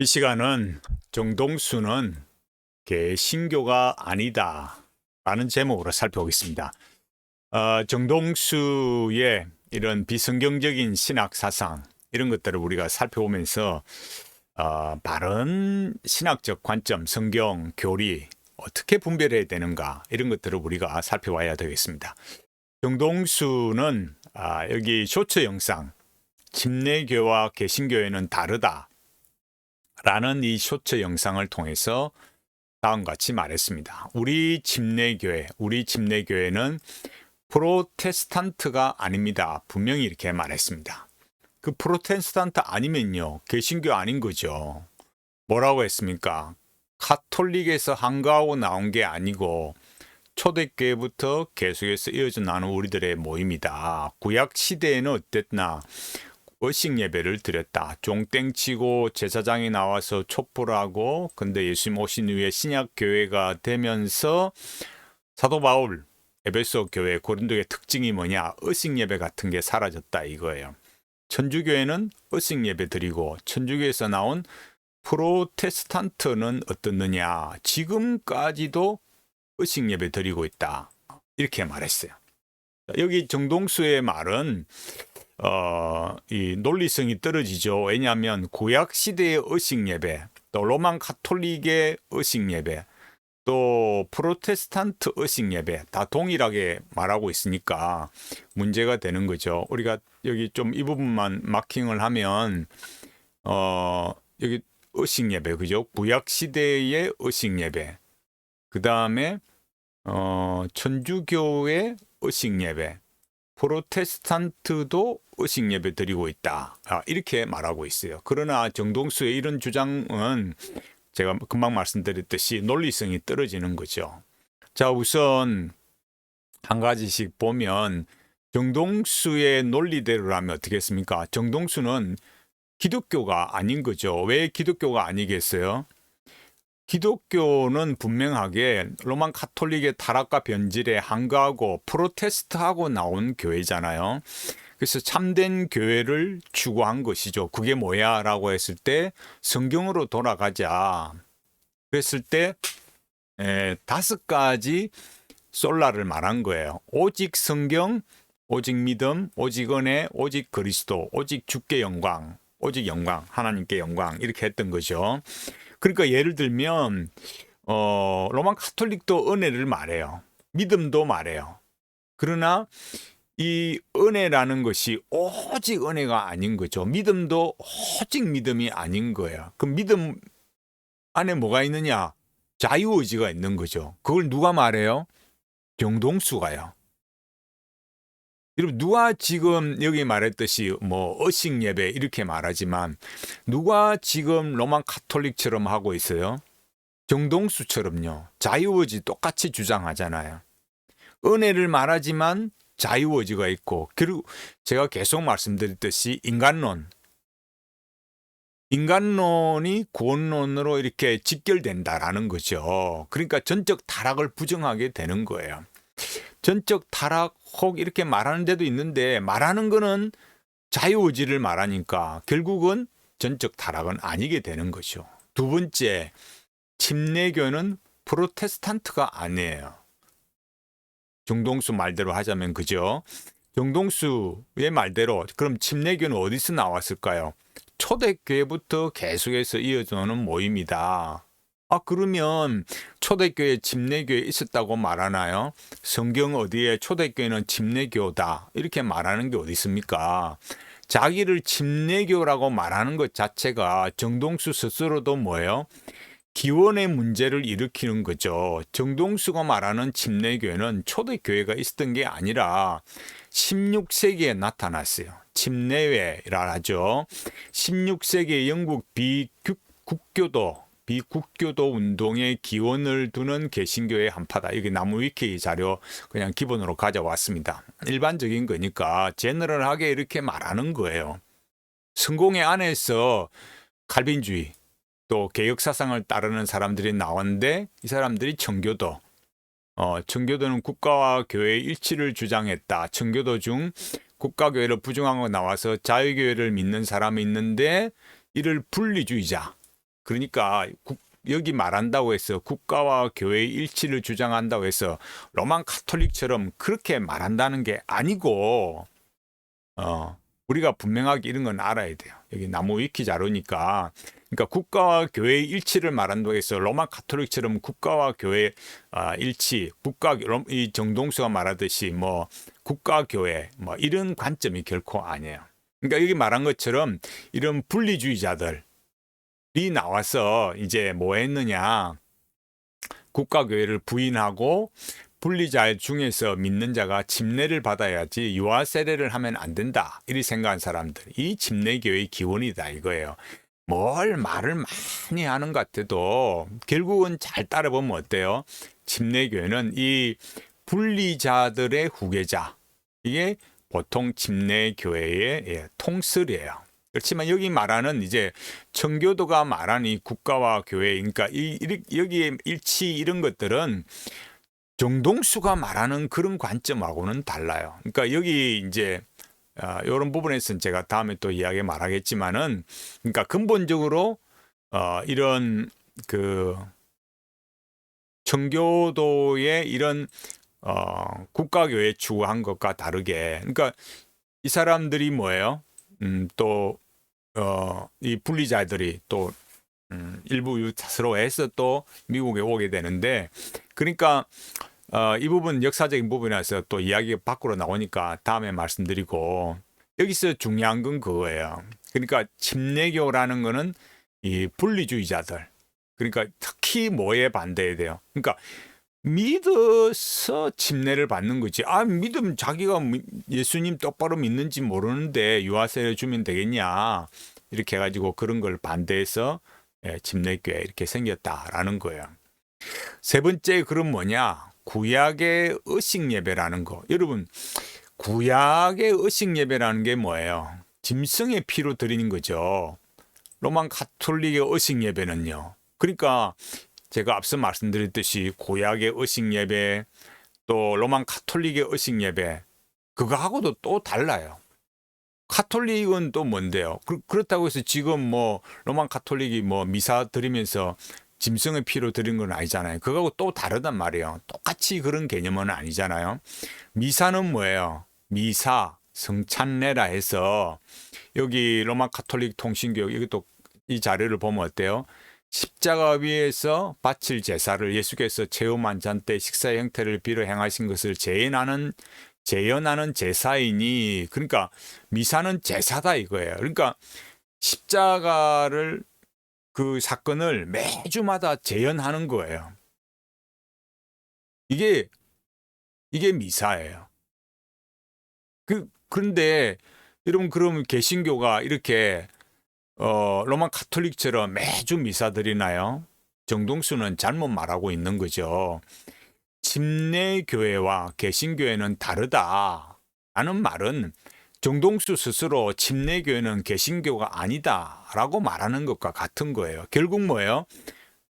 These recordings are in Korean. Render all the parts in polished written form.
이 시간은 정동수는 개신교가 아니다 라는 제목으로 살펴보겠습니다. 정동수의 이런 비성경적인 신학 사상 이런 것들을 우리가 살펴보면서 바른 신학적 관점, 성경, 교리 어떻게 분별해야 되는가 이런 것들을 우리가 살펴봐야 되겠습니다. 정동수는 여기 쇼츠 영상 침례교와 개신교회는 다르다 라는 이 쇼츠 영상을 통해서 다음과 같이 말했습니다. 우리 침례교회는 프로테스탄트가 아닙니다. 분명히 이렇게 말했습니다. 그 프로테스탄트 아니면요, 개신교 아닌 거죠. 뭐라고 했습니까? 카톨릭에서 한가하고 나온 게 아니고 초대교회부터 계속해서 이어져 나는 우리들의 모임이다. 구약 시대에는 어땠나? 의식 예배를 드렸다. 종땡 치고 제사장이 나와서 촛불을 하고, 근데 예수님 오신 후에 신약 교회가 되면서 사도 바울 에베소 교회 고린도의 특징이 뭐냐? 의식 예배 같은 게 사라졌다 이거예요. 천주교회는 의식 예배 드리고, 천주교에서 나온 프로테스탄트는 어떻느냐? 지금까지도 의식 예배 드리고 있다. 이렇게 말했어요. 여기 정동수의 말은 이 논리성이 떨어지죠. 왜냐하면 구약 시대의 의식 예배, 또 로만 가톨릭의 의식 예배, 또 프로테스탄트 의식 예배 다 동일하게 말하고 있으니까 문제가 되는 거죠. 우리가 여기 좀 이 부분만 마킹을 하면 여기 의식 예배, 그죠? 구약 시대의 의식 예배, 그 다음에 천주교의 의식 예배, 프로테스탄트도 의식 예배 드리고 있다. 이렇게 말하고 있어요. 그러나 정동수의 이런 주장은 제가 금방 말씀드렸듯이 논리성이 떨어지는 거죠. 자, 우선 한 가지씩 보면 정동수의 논리대로라면 어떻게 했습니까? 정동수는 기독교가 아닌 거죠. 왜 기독교가 아니겠어요? 기독교는 분명하게 로만 가톨릭의 타락과 변질에 한가하고 프로테스트하고 나온 교회잖아요. 그래서 참된 교회를 추구한 것이죠. 그게 뭐야? 라고 했을 때 성경으로 돌아가자. 그랬을 때 5가지 솔라를 말한 거예요. 오직 성경, 오직 믿음, 오직 은혜, 오직 그리스도, 오직 주께 영광, 오직 영광, 하나님께 영광 이렇게 했던 거죠. 그러니까 예를 들면 로만 가톨릭도 은혜를 말해요. 믿음도 말해요. 그러나 이 은혜라는 것이 오직 은혜가 아닌 거죠. 믿음도 오직 믿음이 아닌 거예요. 그 믿음 안에 뭐가 있느냐? 자유의지가 있는 거죠. 그걸 누가 말해요? 정동수가요. 여러분, 누가 지금 여기 말했듯이 뭐 의식 예배 이렇게 말하지만 누가 지금 로만 가톨릭처럼 하고 있어요? 정동수처럼요. 자유의지 똑같이 주장하잖아요. 은혜를 말하지만 자유의지가 있고, 그리고 제가 계속 말씀드렸듯이 인간론이 구원론으로 이렇게 직결된다라는 거죠. 그러니까 전적 타락을 부정하게 되는 거예요. 전적 타락 혹 이렇게 말하는 데도 있는데 말하는 거는 자유의지를 말하니까 결국은 전적 타락은 아니게 되는 거죠. 두 번째, 침례교는 프로테스탄트가 아니에요. 정동수 말대로 하자면 그죠? 정동수의 말대로 그럼 침례교는 어디서 나왔을까요? 초대교회부터 계속해서 이어져오는 모임이다. 그러면 초대교회 침례교회 있었다고 말하나요? 성경 어디에 초대교회는 침례교다 이렇게 말하는 게 어디 있습니까? 자기를 침례교라고 말하는 것 자체가 정동수 스스로도 뭐예요? 기원의 문제를 일으키는 거죠. 정동수가 말하는 침례교회는 초대교회가 있었던 게 아니라 16세기에 나타났어요. 침례회라 하죠. 16세기에 영국 비국교도 운동의 기원을 두는 개신교의 한파다. 이게 나무 위키 자료 그냥 기본으로 가져왔습니다. 일반적인 거니까 제너럴하게 이렇게 말하는 거예요. 성공회 안에서 칼빈주의 또 개혁사상을 따르는 사람들이 나왔는데 이 사람들이 청교도, 청교도는 국가와 교회의 일치를 주장했다. 청교도 중 국가교회를 부정하고 나와서 자유교회를 믿는 사람이 있는데 이를 분리주의자, 그러니까 여기 말한다고 해서 국가와 교회의 일치를 주장한다고 해서 로만 가톨릭처럼 그렇게 말한다는 게 아니고, 우리가 분명하게 이런 건 알아야 돼요. 여기 나무 위키 자료니까. 그러니까 국가와 교회의 일치를 말한다고 해서 로만 가톨릭처럼 국가와 교회 일치, 이 정동수가 말하듯이 뭐 국가 교회 뭐 이런 관점이 결코 아니에요. 그러니까 여기 말한 것처럼 이런 분리주의자들이 나와서 이제 뭐 했느냐, 국가 교회를 부인하고 분리자 중에서 믿는 자가 침례를 받아야지 유아 세례를 하면 안 된다, 이리 생각한 사람들, 이 침례교회의 기원이다 이거예요. 뭘 말을 많이 하는 것 같아도 결국은 잘 따라보면 어때요? 침례교회는 이 분리자들의 후계자, 이게 보통 침례교회의 통설이에요. 그렇지만 여기 말하는 이제 청교도가 말하는 이 국가와 교회, 그러니까 여기에 일치 이런 것들은 정동수가 말하는 그런 관점하고는 달라요. 그러니까 여기 이제 이런 부분에서는 제가 다음에 또 이야기 말하겠지만은, 그러니까 근본적으로 이런 그 청교도의 이런 국가교회 추구한 것과 다르게, 그러니까 이 사람들이 뭐예요? 또 이 분리자들이 또 일부 유타스로 해서 또 미국에 오게 되는데, 그러니까 이 부분 역사적인 부분에서 또 이야기가 밖으로 나오니까 다음에 말씀드리고, 여기서 중요한 건 그거예요. 그러니까 침례교라는 거는 이 분리주의자들, 그러니까 특히 뭐에 반대해야 돼요? 그러니까 믿어서 침례를 받는 거지. 믿음, 자기가 예수님 똑바로 믿는지 모르는데 유아세례 주면 되겠냐, 이렇게 해가지고 그런 걸 반대해서 침례교회 이렇게 생겼다라는 거예요. 세 번째, 그럼 뭐냐? 구약의 의식 예배라는 거. 여러분, 구약의 의식 예배라는 게 뭐예요? 짐승의 피로 드리는 거죠. 로만 가톨릭의 의식 예배는요. 그러니까 제가 앞서 말씀드렸듯이 구약의 의식 예배, 또 로만 가톨릭의 의식 예배, 그거하고도 또 달라요. 가톨릭은 또 뭔데요? 그렇다고 해서 지금 뭐 로만 가톨릭이 뭐 미사 드리면서 짐승의 피로 드린 건 아니잖아요. 그거하고 또 다르단 말이에요. 똑같이 그런 개념은 아니잖아요. 미사는 뭐예요? 미사, 성찬례라 해서 여기 로마 가톨릭 통신교육, 이것도 이 자료를 보면 어때요? 십자가 위에서 바칠 제사를 예수께서 체험한잔 때 식사 형태를 빌어 행하신 것을 재현하는 제사이니, 그러니까 미사는 제사다 이거예요. 그러니까 십자가를, 그 사건을 매주마다 재현하는 거예요. 이게 미사예요. 그런데 여러분, 그럼 개신교가 이렇게 로만 가톨릭처럼 매주 미사 드리나요? 정동수는 잘못 말하고 있는 거죠. 침례교회와 개신교회는 다르다라는 말은 정동수 스스로 침례교회는 개신교가 아니다라고 말하는 것과 같은 거예요. 결국 뭐예요?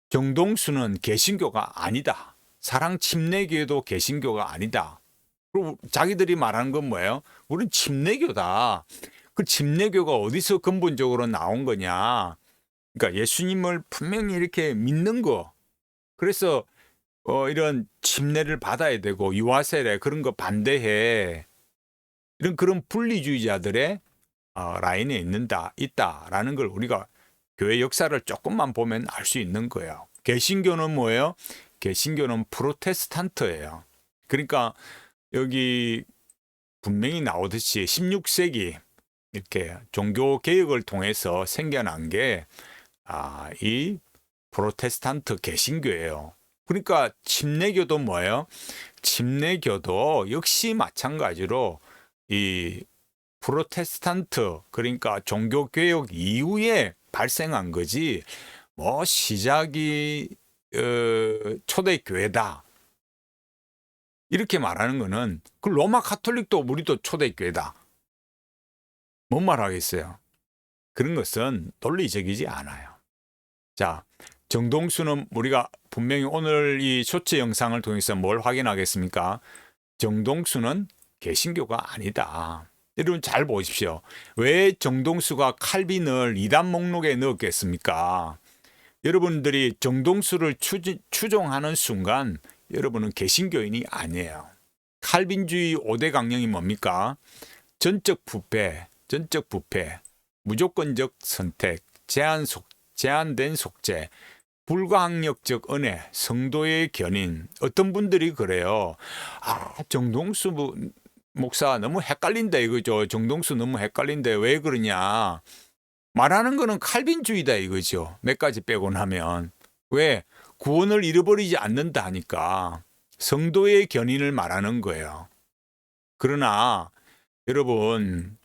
정동수는 개신교가 아니다. 사랑 침례교회도 개신교가 아니다. 그리고 자기들이 말하는 건 뭐예요? 우린 침례교다. 그 침례교가 어디서 근본적으로 나온 거냐? 그러니까 예수님을 분명히 이렇게 믿는 거. 그래서 이런 침례를 받아야 되고 유아세례 그런 거 반대해. 이런 그런 분리주의자들의 라인에 있다라는 걸 우리가 교회 역사를 조금만 보면 알 수 있는 거예요. 개신교는 뭐예요? 개신교는 프로테스탄트예요. 그러니까 여기 분명히 나오듯이 16세기 이렇게 종교 개혁을 통해서 생겨난 게 이 프로테스탄트 개신교예요. 그러니까 침례교도 뭐예요? 침례교도 역시 마찬가지로 이 프로테스탄트, 그러니까 종교개혁 이후에 발생한 거지, 뭐 시작이 초대교회다 이렇게 말하는 거는, 그 로마 가톨릭도 우리도 초대교회다, 뭔 말하겠어요? 그런 것은 논리적이지 않아요. 자, 정동수는 우리가 분명히 오늘 이 쇼츠 영상을 통해서 뭘 확인하겠습니까? 정동수는 개신교가 아니다. 여러분 잘 보십시오. 왜 정동수가 칼빈을 이단 목록에 넣었겠습니까? 여러분들이 정동수를 추종하는 순간 여러분은 개신교인이 아니에요. 칼빈주의 5대 강령이 뭡니까? 전적 부패, 무조건적 선택, 제한된 속죄, 불가항력적 은혜, 성도의 견인. 어떤 분들이 그래요. 정동수 목사 너무 헷갈린다 이거죠. 정동수 너무 헷갈린데 왜 그러냐. 말하는 거는 칼빈주의다 이거죠. 몇 가지 빼고 나면. 왜? 구원을 잃어버리지 않는다 하니까 성도의 견인을 말하는 거예요. 그러나 여러분,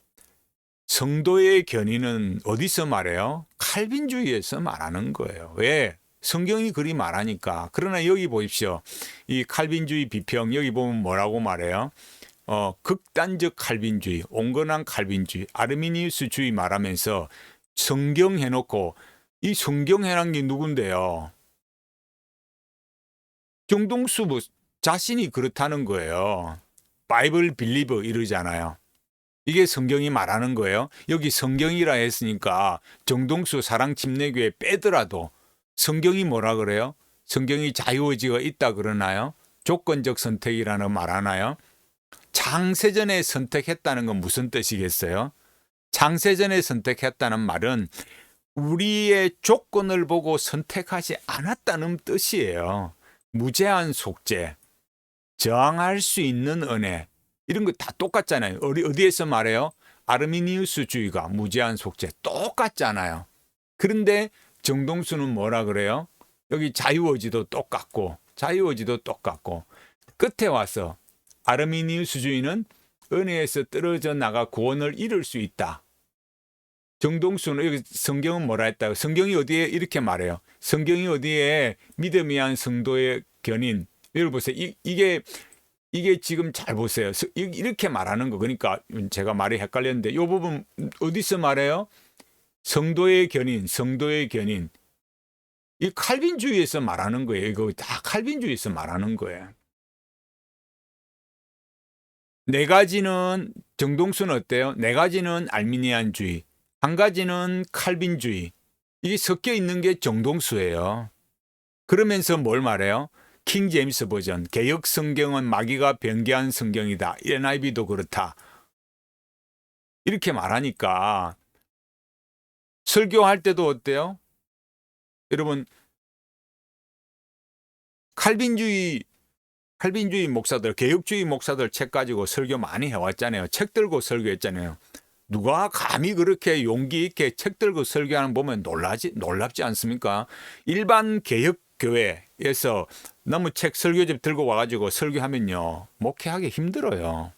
성도의 견인은 어디서 말해요? 칼빈주의에서 말하는 거예요. 왜? 성경이 그리 말하니까. 그러나 여기 보십시오. 이 칼빈주의 비평 여기 보면 뭐라고 말해요? 극단적 칼빈주의, 온건한 칼빈주의, 아르미니우스주의 말하면서 성경 해놓고 이 성경 해놓은 게 누군데요? 정동수 자신이 그렇다는 거예요. 바이블 빌리버 이러잖아요. 이게 성경이 말하는 거예요. 여기 성경이라 했으니까 정동수 사랑침례교회 빼더라도 성경이 뭐라 그래요? 성경이 자유의지가 있다 그러나요? 조건적 선택이라는 말 하나요? 창세전에 선택했다는 건 무슨 뜻이겠어요? 창세전에 선택했다는 말은 우리의 조건을 보고 선택하지 않았다는 뜻이에요. 무제한 속죄, 저항할 수 있는 은혜, 이런 거 다 똑같잖아요. 어디에서 말해요? 아르미니우스주의가 무제한 속죄 똑같잖아요. 그런데 정동수는 뭐라 그래요? 여기 자유의지도 똑같고 끝에 와서 아르미니우스주의는 은혜에서 떨어져 나가 구원을 잃을 수 있다. 정동수는 여기 성경은 뭐라 했다고? 성경이 어디에 이렇게 말해요. 성경이 어디에 믿음이 한 성도의 견인. 여러분 보세요. 이게 지금 잘 보세요. 이렇게 말하는 거. 그러니까 제가 말이 헷갈렸는데 이 부분 어디서 말해요? 성도의 견인. 이 칼빈주의에서 말하는 거예요. 이거 다 칼빈주의에서 말하는 거예요. 네 가지는 정동수는 어때요? 네 가지는 알미니안주의, 한 가지는 칼빈주의. 이게 섞여 있는 게 정동수예요. 그러면서 뭘 말해요? 킹 제임스 버전, 개역 성경은 마귀가 변개한 성경이다. NIV도 그렇다. 이렇게 말하니까 설교할 때도 어때요? 여러분, 칼빈주의 목사들, 개혁주의 목사들 책 가지고 설교 많이 해왔잖아요. 책 들고 설교했잖아요. 누가 감히 그렇게 용기 있게 책 들고 설교하는 보면 놀랍지 않습니까? 일반 개혁교회에서 너무 책 설교집 들고 와가지고 설교하면요, 목회하기 힘들어요.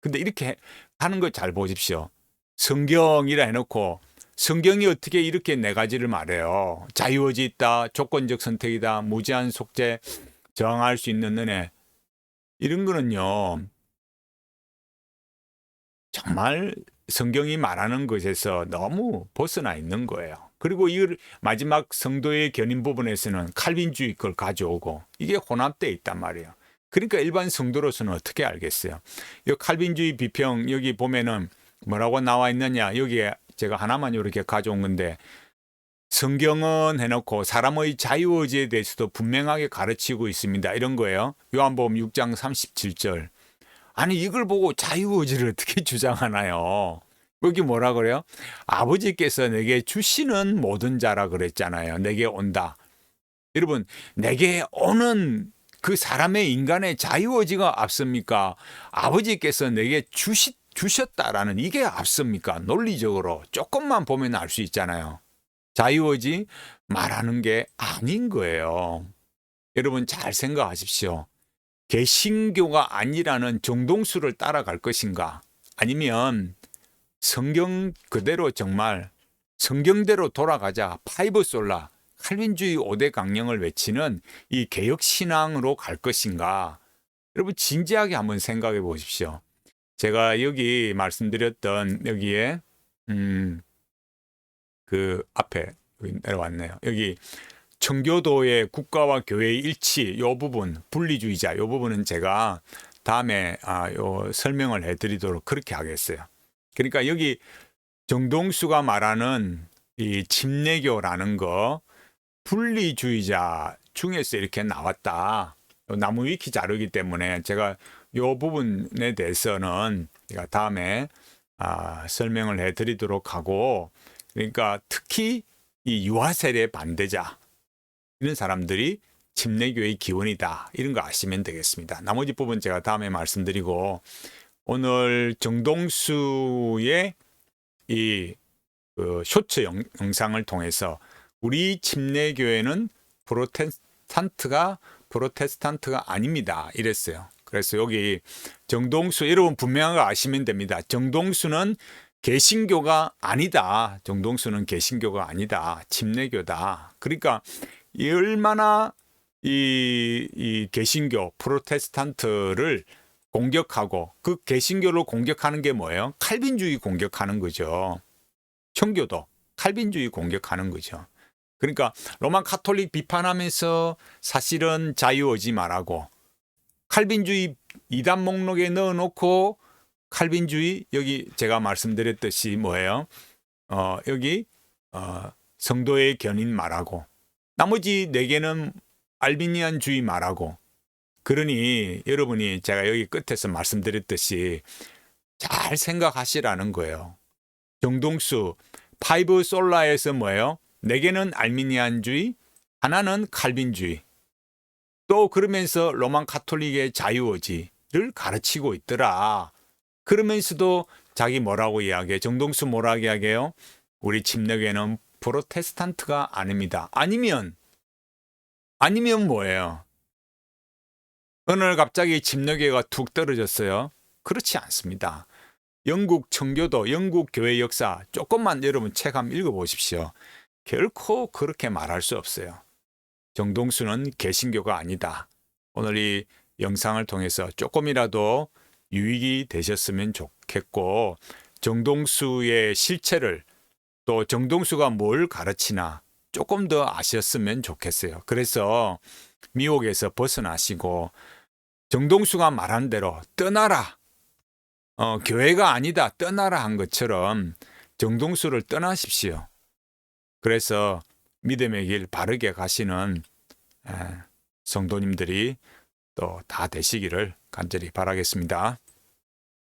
근데 이렇게 하는 거 잘 보십시오. 성경이라 해놓고 성경이 어떻게 이렇게 네 가지를 말해요. 자유의지 있다, 조건적 선택이다, 무제한 속죄, 저항할 수 있는 은혜. 이런 거는요, 정말 성경이 말하는 것에서 너무 벗어나 있는 거예요. 그리고 이 마지막 성도의 견인 부분에서는 칼빈주의 걸 가져오고 이게 혼합되어 있단 말이에요. 그러니까 일반 성도로서는 어떻게 알겠어요? 이 칼빈주의 비평 여기 보면은 뭐라고 나와 있느냐, 여기에 제가 하나만 이렇게 가져온 건데, 성경은 해놓고 사람의 자유의지에 대해서도 분명하게 가르치고 있습니다. 이런 거예요. 요한복음 6장 37절. 아니 이걸 보고 자유의지를 어떻게 주장하나요? 여기 뭐라 그래요? 아버지께서 내게 주시는 모든 자라 그랬잖아요. 내게 온다. 여러분, 내게 오는 그 사람의 인간의 자유의지가 앞섭니까? 아버지께서 내게 주셨다라는 이게 앞섭니까? 논리적으로 조금만 보면 알 수 있잖아요. 자유의지 말하는 게 아닌 거예요. 여러분 잘 생각하십시오. 개신교가 아니라는 정동수를 따라갈 것인가? 아니면 성경 그대로 정말 성경대로 돌아가자, 파이브 솔라, 칼빈주의 5대 강령을 외치는 이 개혁신앙으로 갈 것인가? 여러분 진지하게 한번 생각해 보십시오. 제가 여기 말씀드렸던 여기에 그 앞에 여기 내려왔네요. 여기 청교도의 국가와 교회의 일치 요 부분, 분리주의자 요 부분은 제가 다음에 요 설명을 해드리도록 그렇게 하겠어요. 그러니까 여기 정동수가 말하는 이 침례교라는 거, 분리주의자 중에서 이렇게 나왔다. 나무 위키 자료이기 때문에 제가 이 부분에 대해서는 제가 다음에 설명을 해드리도록 하고, 그러니까 특히 이 유아세례 반대자 이런 사람들이 침례교의 기원이다, 이런 거 아시면 되겠습니다. 나머지 부분 제가 다음에 말씀드리고, 오늘 정동수의 이 쇼츠 영상을 통해서 우리 침례교회는 프로테스탄트가 아닙니다, 이랬어요. 그래서 여기 정동수, 여러분 분명한 거 아시면 됩니다. 정동수는 개신교가 아니다. 정동수는 개신교가 아니다. 침례교다. 그러니까 얼마나 이 개신교, 프로테스탄트를 공격하고, 그 개신교를 공격하는 게 뭐예요? 칼빈주의 공격하는 거죠. 청교도, 칼빈주의 공격하는 거죠. 그러니까 로만 카톨릭 비판하면서 사실은 자유의지 말하고, 칼빈주의 이단 목록에 넣어놓고, 칼빈주의, 여기 제가 말씀드렸듯이 뭐예요? 여기 성도의 견인 말하고, 나머지 4개는 알비니안주의 말하고. 그러니 여러분이 제가 여기 끝에서 말씀드렸듯이 잘 생각하시라는 거예요. 정동수 파이브 솔라에서 뭐예요? 4개는 알미니안주의, 하나는 칼빈주의. 또 그러면서 로만 카톨릭의 자유의지를 가르치고 있더라. 그러면서도 자기 뭐라고 이야기해? 정동수 뭐라고 이야기해요? 우리 침례교회는 프로테스탄트가 아닙니다. 아니면 뭐예요? 어느 날 갑자기 침례교회가 툭 떨어졌어요? 그렇지 않습니다. 영국 청교도, 영국 교회 역사 조금만 여러분 책 한번 읽어보십시오. 결코 그렇게 말할 수 없어요. 정동수는 개신교가 아니다. 오늘 이 영상을 통해서 조금이라도 유익이 되셨으면 좋겠고, 정동수의 실체를, 또 정동수가 뭘 가르치나 조금 더 아셨으면 좋겠어요. 그래서 미혹에서 벗어나시고 정동수가 말한 대로 떠나라, 교회가 아니다, 떠나라 한 것처럼 정동수를 떠나십시오. 그래서 믿음의 길 바르게 가시는 성도님들이 또 다 되시기를 간절히 바라겠습니다.